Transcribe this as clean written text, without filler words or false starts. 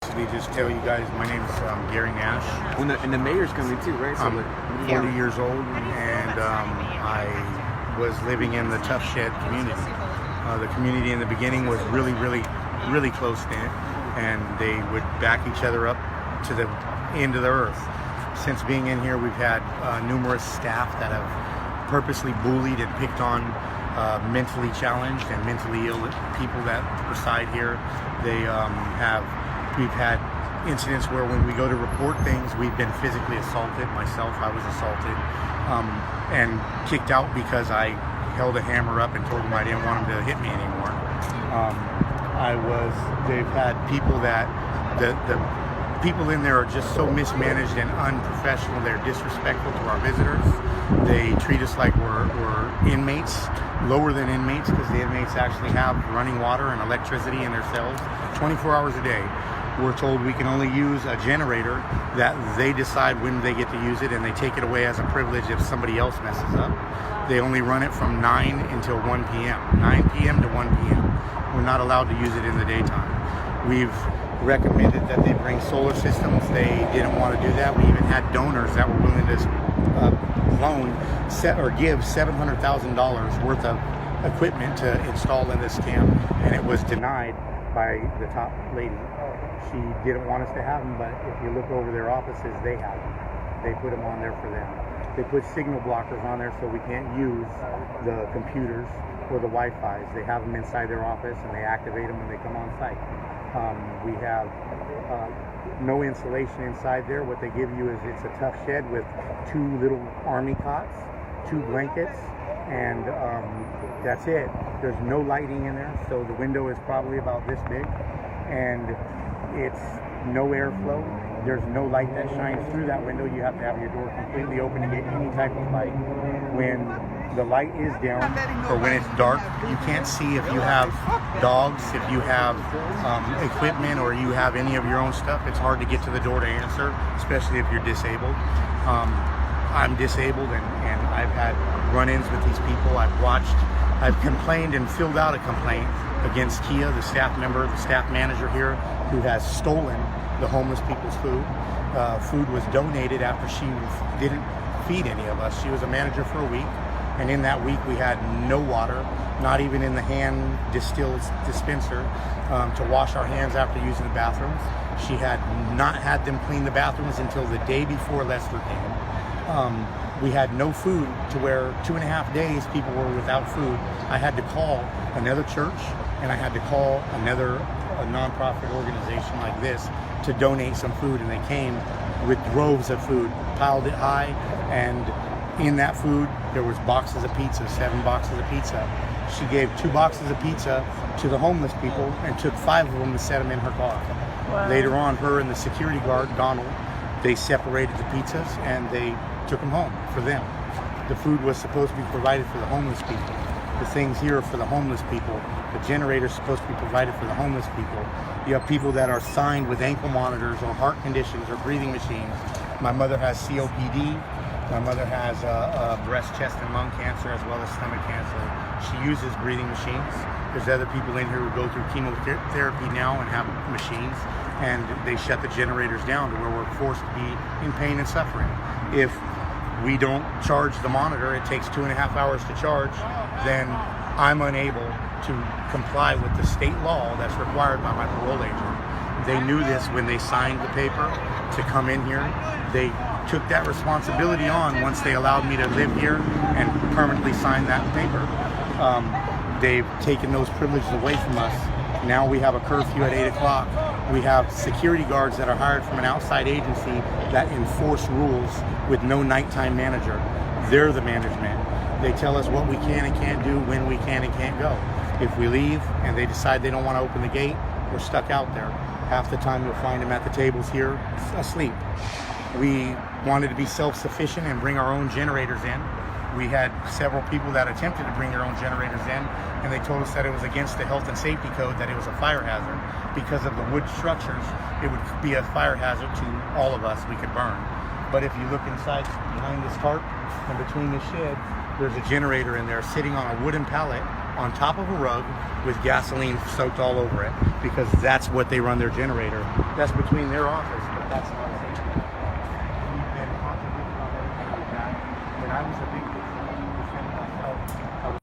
basically just tell you guys, my name is Gary Nash. And the mayor's coming too, right? So I'm 40 years old, and I was living in the Tuff Shed community. The community in the beginning was really close knit, and they would back each other up to the end of the earth. Since being in here, we've had numerous staff that have purposely bullied and picked on mentally challenged and mentally ill people that reside here. We've had incidents where when we go to report things, we've been physically assaulted. Myself, I was assaulted and kicked out because I held a hammer up and told them I didn't want them to hit me anymore. They've had people that, the people in there are just so mismanaged and unprofessional. They're disrespectful to our visitors. They treat us like we're inmates, lower than inmates, because the inmates actually have running water and electricity in their cells 24 hours a day. We're told we can only use a generator that they decide when they get to use it, and they take it away as a privilege if somebody else messes up. They only run it from 9 until 1 p.m. 9 p.m. to 1 p.m. We're not allowed to use it in the daytime. We've recommended that they bring solar systems. They didn't want to do that. We even had donors that were willing to give $700,000 worth of equipment to install in this camp, and it was denied by the top lady. She didn't want us to have them, but if you look over their offices, they have them. They put them on there for them. They put signal blockers on there so we can't use the computers or the Wi-Fi's. They have them inside their office, and they activate them when they come on site. We have no insulation inside there. What they give you is it's a Tuff Shed with 2 little army cots, 2 blankets, and that's it. There's no lighting in there, so the window is probably about this big, and it's no airflow. There's no light that shines through that window. You have to have your door completely open to get any type of light. When the light is down, or when it's dark, you can't see if you have dogs, if you have equipment, or you have any of your own stuff. It's hard to get to the door to answer, especially if you're disabled. I'm disabled, and I've had run-ins with these people. I've complained and filled out a complaint against Kia, the staff manager here, who has stolen the homeless people's food. Food was donated after she didn't feed any of us. She was a manager for a week, and in that week we had no water, not even in the hand distilled dispenser to wash our hands after using the bathrooms. She had not had them clean the bathrooms until the day before Lester came. We had no food, to where 2.5 days people were without food. I had to call another church, and I had to call a nonprofit organization like this to donate some food, and they came with droves of food, piled it high, and in that food there was boxes of pizza, 7 boxes of pizza. She gave 2 boxes of pizza to the homeless people and took 5 of them and set them in her car. Wow. Later on, her and the security guard, Donald, they separated the pizzas and they took them home for them. The food was supposed to be provided for the homeless people. The things here are for the homeless people. The generator's supposed to be provided for the homeless people. You have people that are signed with ankle monitors or heart conditions or breathing machines. My mother has COPD. My mother has breast, chest, and lung cancer, as well as stomach cancer. She uses breathing machines. There's other people in here who go through chemotherapy now and have machines, and they shut the generators down to where we're forced to be in pain and suffering. If we don't charge the monitor, it takes 2.5 hours to charge, then I'm unable to comply with the state law that's required by my parole agent. They knew this when they signed the paper to come in here. They took that responsibility on once they allowed me to live here and permanently sign that paper. They've taken those privileges away from us. Now we have a curfew at 8 o'clock. We have security guards that are hired from an outside agency that enforce rules with no nighttime manager. They're the management. They tell us what we can and can't do, when we can and can't go. If we leave and they decide they don't want to open the gate, we're stuck out there. Half the time you'll find them at the tables here asleep. We wanted to be self-sufficient and bring our own generators in. We had several people that attempted to bring their own generators in, and they told us that it was against the health and safety code, that it was a fire hazard. Because of the wood structures, it would be a fire hazard to all of us. We could burn. But if you look inside, behind this tarp and between the shed, there's a generator in there sitting on a wooden pallet on top of a rug with gasoline soaked all over it, because that's what they run their generator. That's between their office, but that's not safe. We've been contradicted on everything with that. And I was a big